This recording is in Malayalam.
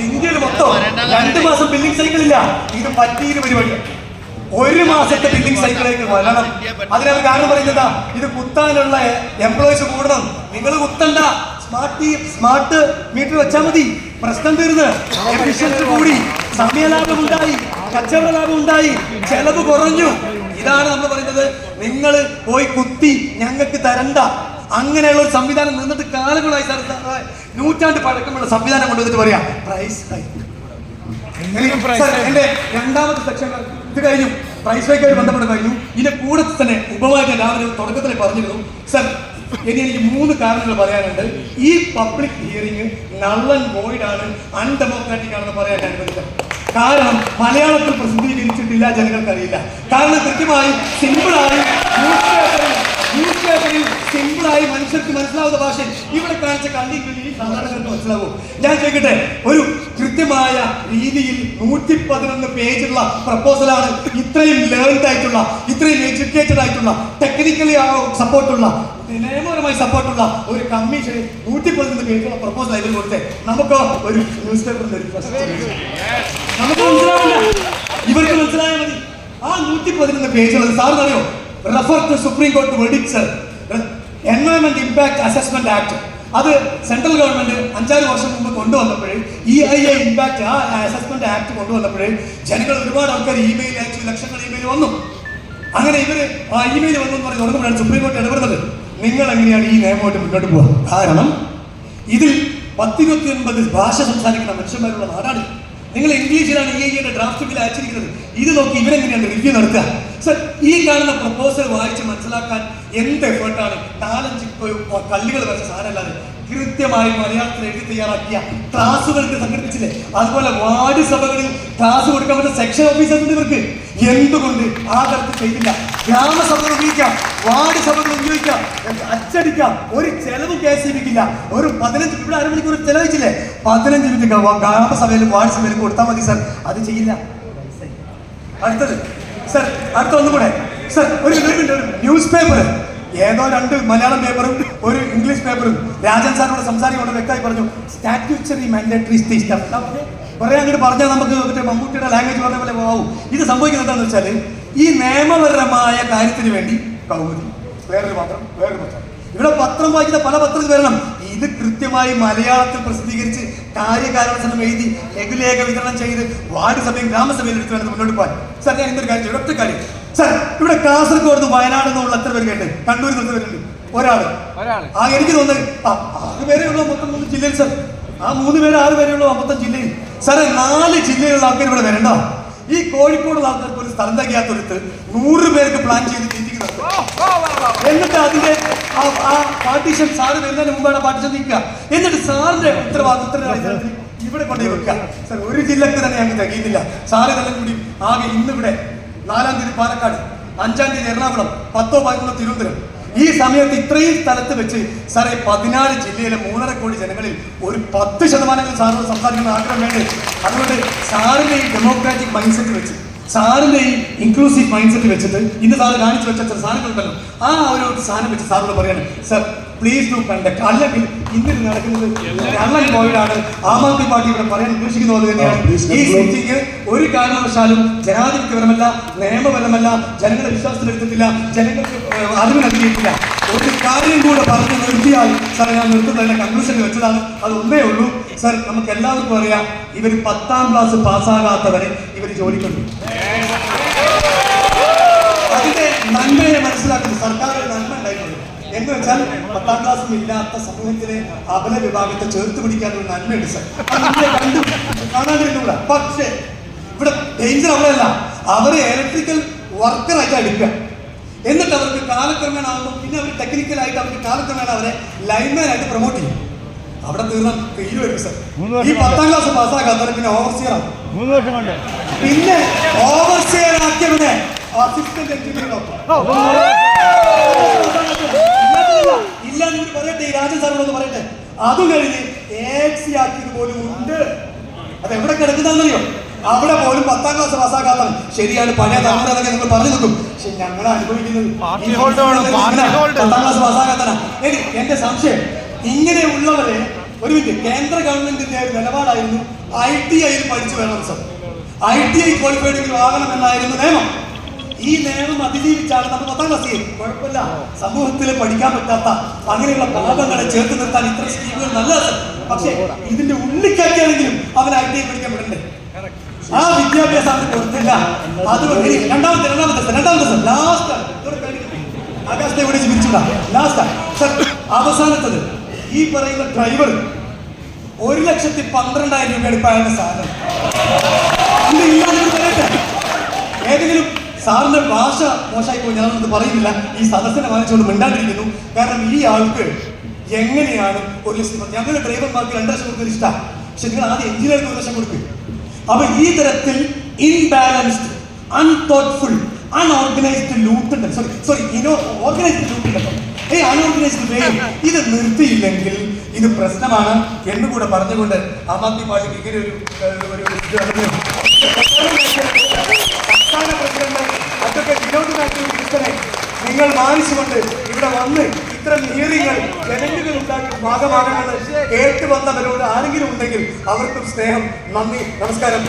ഇന്ത്യയിൽ മൊത്തം 2 മാസം ബില്ലിംഗ് സൈക്കിൾ ഇല്ല. ഇത് പറ്റിയൊരു പരിപാടിയാണ്. 1 മാസത്തെ ബില്ലിംഗ് സൈക്കിളിലേക്ക് വരണം. അതിനവർ കാരണം പറയുന്നതാ, ഇത് കുത്താനുള്ള എംപ്ലോയീസ് കൂടണം. നിങ്ങൾ കുത്തണ്ട, സ്മാർട്ട് മീറ്റർ വെച്ചാൽ മതി, പ്രശ്നം തീർന്ന്. എഫിഷ്യൻസി കൂടി, സമയലാഭം ഉണ്ടായി, കച്ചവട ലാഭം ഉണ്ടായി, ചെലവ് കുറഞ്ഞു. ഇതാണ് നമ്മൾ പറയുന്നത്. നിങ്ങൾ പോയി കുത്തി ഞങ്ങൾക്ക് തരണ്ട. അങ്ങനെയുള്ള ഒരു സംവിധാനം നിന്നിട്ട് കാലങ്ങളായി. നൂറ്റാണ്ട് പഴക്കമുള്ള സംവിധാനം കൊണ്ടുവന്നിട്ട് പറയാം പ്രൈസ് ഹൈക്ക്. എന്റെ രണ്ടാമത്തെ സെക്ഷൻ ഇത് കഴിഞ്ഞു, പ്രൈസ് ഹൈക്കുമായി ബന്ധപ്പെട്ട് കഴിഞ്ഞു. ഇതിന്റെ കൂടെ തന്നെ ഉപവാചകം രാവിലെ തുടക്കത്തിൽ പറഞ്ഞിരുന്നു. സർ, ഇനി എനിക്ക് 3 കാരണങ്ങൾ പറയാനുണ്ട്. ഈ public hearing null and void ആണ്, അൺഡെമോക്രാറ്റിക് ആണെന്ന് പറയാൻ അനുവദിക്കാം. കാരണം മലയാളത്തിൽ പ്രസിദ്ധീകരിച്ചിട്ടില്ല, ജനങ്ങൾക്കറിയില്ല. കാരണം കൃത്യമായി സിമ്പിളായി ന്യൂസ് പേപ്പറിൽ സിമ്പിളായി മനുഷ്യർക്ക് മനസ്സിലാവുന്ന ഭാഷയിൽ ഇവിടെ കാണിച്ച കള്ളി സാധാരണക്കാർക്ക് മനസ്സിലാവും. ഞാൻ ചോദിക്കട്ടെ, ഒരു കൃത്യമായ രീതിയിൽ 111 പേജുള്ള പ്രപ്പോസലാണ്. ഇത്രയും ലേൺഡ് ആയിട്ടുള്ള, ഇത്രയും എഡ്യൂക്കേറ്റഡ് ആയിട്ടുള്ള, ടെക്നിക്കലി സപ്പോർട്ടുള്ള, നിയമപരമായി സപ്പോർട്ടുള്ള ഒരു കമ്മീഷന് 111 പേജുള്ള പ്രപ്പോസൽ ഇതിൽ കൊടുത്തേ. നമുക്ക് ഒരു ന്യൂസ് പേപ്പറിന്റെ നമുക്ക് മനസ്സിലാവില്ല, ഇവർക്ക് മനസ്സിലായാൽ മതി. ആ 111 പേജുള്ളത് സാറിന് അറിയോ? റെഫർ ടു സുപ്രീം കോടതി verdict sir. Environment impact assessment act, അത് സെൻട്രൽ ഗവൺമെന്റ് 5-6 വർഷം മുമ്പ് കൊണ്ടുവന്നപ്പോഴേ, EIA ഇമ്പാക്ട് ആ അസസ്മെന്റ് ആക്ട് കൊണ്ടുവന്നപ്പോഴേ ജനങ്ങൾ ഒരുപാട് ആൾക്കാർ ഇമെയിൽ അയച്ചു, ലക്ഷങ്ങൾ ഇമെയിൽ വന്നു. അങ്ങനെ ഇവര് ആ ഇമെയിൽ വന്നു എന്ന് പറഞ്ഞ് തുടങ്ങുമ്പോഴാണ് സുപ്രീം കോടതി ഇടപെടുന്നത്. നിങ്ങൾ എങ്ങനെയാണ് ഈ നിയമമായിട്ട് മുന്നോട്ട് പോവുക? കാരണം ഇതിൽ 10-29 ഭാഷ സംസാരിക്കുന്ന മനുഷ്യന്മാരുള്ള നാടാണ്. നിങ്ങൾ ഇംഗ്ലീഷിലാണ് EIA ഡ്രാഫ്റ്റ് ബിൽ അയച്ചിരിക്കുന്നത്. ഇത് നോക്കി ഇവരെങ്ങനെയാണ് റിവ്യൂ നടത്തുക? സർ, ഈ കാണുന്ന പ്രപ്പോസൽ വായിച്ച് മനസ്സിലാക്കാൻ എന്ത് എഫേർട്ടാണ്. 4-5 കല്ലുകൾ വെച്ച സാധനമല്ലാതെ കൃത്യമായി മലയാളത്തിൽ എഴുതി തയ്യാറാക്കിയ ക്ലാസുകൾക്ക് സംഘടിപ്പിച്ചില്ലേ? അതുപോലെ വാർഡ് സഭകളിൽ ക്ലാസ് കൊടുക്കാൻ പറ്റുന്ന സെക്ഷൻ ഓഫീസേഴ്സ് ഇവർക്ക് എന്തുകൊണ്ട് ആ തരത്തിൽ ചെയ്തില്ല? ഗ്രാമസഭകൾ ഉപയോഗിക്കാം, വാർഡ് സഭകൾ ഉപയോഗിക്കാം, അച്ചടിക്കാം, ഒരു ചെലവും കേസിപ്പിക്കില്ല. ഒരു 15 ഇവിടെ 1 മണിക്കൂർ ചെലവഴിച്ചില്ലേ? 15 മിനിറ്റ് ഗ്രാമസഭയിലും വാർഡ് സഭയിലും കൊടുത്താൽ മതി സർ. അത് ചെയ്യില്ല. അടുത്തത് സർ, അടുത്ത ഒന്നും കൂടെ സർ, ഒരു ന്യൂസ് പേപ്പർ, ഏതോ 2 മലയാളം പേപ്പറും ഒരു ഇംഗ്ലീഷ് പേപ്പറും രാജൻ സാറിനോട് സംസാരിക്കൊണ്ട് വ്യക്തമായി പറഞ്ഞു, സ്റ്റാറ്റ്യൂട്ടറി മാൻഡേറ്ററി കുറെ അങ്ങോട്ട് പറഞ്ഞാൽ നമുക്ക് മറ്റേ മമ്മൂട്ടിയുടെ ലാംഗ്വേജ് പറഞ്ഞ പോലെ പോവും. ഇത് സംഭവിക്കുന്നത് എന്താണെന്ന് വെച്ചാൽ, ഈ നിയമപരമായ കാര്യത്തിന് വേണ്ടി കൗമുദി വേറൊരു പത്രം, ഇവിടെ പത്രം വായിക്കുന്ന പല പത്രത്തിൽ വരണം. ഇത് കൃത്യമായി മലയാളത്തിൽ പ്രസിദ്ധീകരിച്ച് കാര്യകാരണസനം എഴുതി ലഘുലേഖ വിതരണം ചെയ്ത് വാർഡ് സഭയും ഗ്രാമസഭയും എടുത്ത് വേണം മുന്നോട്ട് പോകാൻ. സാർ, ഞാൻ ഇന്നൊരു കാര്യം, ഒറ്റ കാര്യം സാർ, ഇവിടെ കാസർഗോഡ് വയനാട് നിന്നുള്ള എത്ര പേര് കേട്ട്? കണ്ണൂരിൽ നിന്ന് പേരുണ്ട്? ഒരാള്. എനിക്ക് തോന്നുന്നത് 6 പേരേ ഉള്ളൂ മൊത്തം 3 ജില്ലയിൽ സർ. ആ 3 പേര് 6 പേരേ ഉള്ളൂ മൊത്തം ജില്ലയിൽ. സാറേ, 4 ജില്ലയിലുള്ള ആൾക്കാർ ഇവിടെ വരണ്ട. ഈ കോഴിക്കോടുള്ള ആൾക്കാർക്ക് ഒരു സ്ഥലം തികയാത്തൊരുത്ത് 100 പേർക്ക് പ്ലാൻ ചെയ്ത് തിരിക്കുന്നത്. എന്നിട്ട് അതിന്റെ ആ പാർട്ടീഷൻ സാറ് വരുന്നതിന് മുമ്പാണ് പാർട്ടീഷൻ നീക്കുക. എന്നിട്ട് സാറിന്റെ ഉത്തരവാദിത്തത്തിനായി ഇവിടെ കൊണ്ടുപോയി വെക്കുക. സാർ, ഒരു ജില്ലക്ക് തന്നെ ഞങ്ങൾക്ക് തികയുന്നില്ല. സാറ് ഇതെല്ലാം കൂടി ആകെ ഇന്നിവിടെ 4-ാം തീയതി പാലക്കാട്, 5-ാം തീയതി എറണാകുളം, 10-11 തിരുവനന്തപുരം. ഈ സമയത്ത് ഇത്രയും സ്ഥലത്ത് വെച്ച് സാറേ 14 ജില്ലയിലെ 3.5 കോടി ജനങ്ങളിൽ ഒരു 10% സാറിനോട് സംസാരിക്കുന്ന ആഗ്രഹം വേണ്ടേ? അതുകൊണ്ട് സാറിന്റെ ഈ ഡെമോക്രാറ്റിക് മൈൻഡ് സെറ്റ് വെച്ച്, സാറിന്റെ ഈ ഇൻക്ലൂസീവ് മൈൻഡ് സെറ്റ് വെച്ചിട്ട് ഇന്ന് സാറ് കാണിച്ചു വെച്ച സാധനങ്ങളുണ്ടല്ലോ, ആ ഒരു സാധനം വെച്ച് സാറിനോട് പറയാണ്, സർ പ്ലീസ് ഡു കണ്ടക്ട്. അല്ലെങ്കിൽ ഇന്നിൽ നടക്കുന്നത് കള്ളൻ പോയിട്ടാണ് ആം ആദ്മി പാർട്ടി ഇവിടെ പറയാൻ ഉദ്ദേശിക്കുന്ന പോലെ തന്നെയാണ്. ഈ മീറ്റിംഗ് ഒരു കാരണവശാലും ജനാധിപത്യപരമല്ല, നിയമപരമല്ല, ജനങ്ങളെ വിശ്വാസത്തിലെടുത്തിട്ടില്ല, ജനങ്ങൾക്ക് അറിവ് നൽകിയിട്ടില്ല. ഒരു കാര്യം കൂടെ പറഞ്ഞു നിർത്തിയാൽ സാർ, ഞാൻ നിർത്തുന്നതിന്റെ കൺക്ലൂഷൻ വെച്ചതാണ്. അത് ഒന്നേ ഉള്ളൂ സർ, നമുക്ക് എല്ലാവർക്കും അറിയാം, ഇവർ 10ാം ക്ലാസ് പാസ്സാകാത്തവരെ ഇവർ ജോലിക്കുണ്ട്. അതിന്റെ നന്മയെ മനസ്സിലാക്കുന്നത് സർക്കാർ നന്മ ഉണ്ടായിട്ടുണ്ട് എന്ന് വെച്ചാൽ 10ാം ക്ലാസ്സും ഇല്ലാത്ത സമൂഹത്തിലെ അബല വിഭാഗത്തെ ചേർത്ത് പിടിക്കാനുള്ള നന്മയുണ്ട് സർ. കാണാതിരുന്നുകൂടാ. പക്ഷേ ഇവിടെ ഡേഞ്ചർ അവിടെയല്ല, അവരെ ഇലക്ട്രിക്കൽ വർക്കറായിട്ട് എടുക്കുക. എന്നിട്ട് അവർക്ക് കാലക്രമേണ ആകുമ്പോൾ പിന്നെ അവർ ടെക്നിക്കലായിട്ട് അവർക്ക് കാലക്രമേണ അവരെ ലൈൻമാനായിട്ട് പ്രൊമോട്ട് ചെയ്യും. അവിടെ തീരുമായിരിക്കും സർ. ഈ 10ാം ക്ലാസ് പാസ്സാക്കാത്തവരെ പിന്നെ ഓവർസിയറാണ്. 3 വർഷം കൊണ്ട് പിന്നെ ഓവർസിയർ ആക്കിയവനെ അസിസ്റ്റന്റ് എഞ്ചിനീയർ ഇല്ലാന്ന് പറയട്ടെ, ഈ രാജൻ സാറിനോട് പറയട്ടെ. അതും കഴിഞ്ഞ് AXC ആക്കിയത് പോലും ഉണ്ട്. അത് എവിടെ കിടക്കുന്നറിയോ? അവിടെ പോലും 10ാം ക്ലാസ് പാസ്സാക്കാത്തവൻ. ശരിയാണ്, പഴയ തലമുറ അതൊക്കെ നിങ്ങൾ പറഞ്ഞു നിൽക്കും. പക്ഷെ ഞങ്ങൾ അനുഭവിക്കുന്നത് 10ാം ക്ലാസ് പാസ്സാക്കാത്തവനാ. എന്റെ സംശയം, ഇങ്ങനെയുള്ളവരെ ഒരു മിനിറ്റ്, കേന്ദ്ര ഗവൺമെന്റിന്റെ നിലപാടായിരുന്നു ITI പഠിച്ചു വേണം സർ, ITI ക്വാളിഫൈഡ് ആകണം എന്നായിരുന്നു നിയമം. ഈ നിയമം അതിജീവിച്ചാണ് നമ്മൾ 10ാം ക്ലാസ് കുഴപ്പമില്ല, സമൂഹത്തിൽ പഠിക്കാൻ പറ്റാത്ത അങ്ങനെയുള്ള പാപങ്ങളെ ചേർത്ത് നിർത്താൻ ഇത്തരം സ്കീമുകൾ നല്ലത്. പക്ഷേ ഇതിന്റെ ഉള്ളിക്കാക്കിയാണെങ്കിലും അവൻ ITI പഠിക്കാൻ വിടണ്ടേ? ആ വിദ്യാഭ്യാസം അവന് കൊടുത്തില്ല. അതുകൊണ്ട് രണ്ടാമത്തെ ലാസ്റ്റ് ആകാശത്തെ ഇവിടെ ചിരിച്ചുകൂടാ. ലാസ്റ്റ് സർ, അവസാനത്തത് ഈ പറയുന്ന ഡ്രൈവർ 1,12,000 രൂപയാണ് ഇപ്പൊ അയാളുടെ സാധനം. ഏതെങ്കിലും സാറിന്റെ ഭാഷ മോശമായി പോയി ഞാനൊന്നും പറയുന്നില്ല, ഈ സദസ്സിനെ വാങ്ങിച്ചുകൊണ്ട് മിണ്ടാണ്ടിരിക്കുന്നു. കാരണം ഈ ആൾക്ക് എങ്ങനെയാണ് 1 ലക്ഷം, ഞങ്ങളുടെ ഡ്രൈവർമാർക്ക് 2 ലക്ഷം കൊടുക്കുന്ന ഇഷ്ടമാണ്, പക്ഷെ നിങ്ങൾ ആദ്യം എഞ്ചിനീയർക്ക് 1 ലക്ഷം കൊടുക്കുക. അപ്പൊ ഈ തരത്തിൽ ഇൻബാലൻസ്ഡ്, അൺതോട്ട്ഫുൾ, അൺഓർഗനൈസ്ഡ് ലൂട്ട് ഉണ്ട്. ഓർഗനൈസ്ഡ് ലൂട്ട് ഉണ്ടല്ലോ, അൺഓർഗനൈസ്ഡ് വേ ഇത് നിർത്തിയില്ലെങ്കിൽ ഇത് പ്രശ്നമാണ് എന്നുകൂടെ പറഞ്ഞുകൊണ്ട് ആം ആദ്മി പാർട്ടിക്ക് ഇങ്ങനെ ഒരു സംസ്ഥാന പ്രസിഡന്റ് അഡ്വക്കേറ്റ് വിനോദ് മാത്യു കൃഷ്ണനെ നിങ്ങൾ മാനിച്ചുകൊണ്ട് ഇവിടെ വന്ന് ഇത്തരം ഹിയറിങ്ങൾ ജനങ്ങൾ ഉണ്ടാക്കി ഭാഗമാകണമെന്ന് കേട്ടു വന്നവരോട് ആരെങ്കിലും ഉണ്ടെങ്കിൽ അവർക്കും സ്നേഹം, നന്ദി, നമസ്കാരം.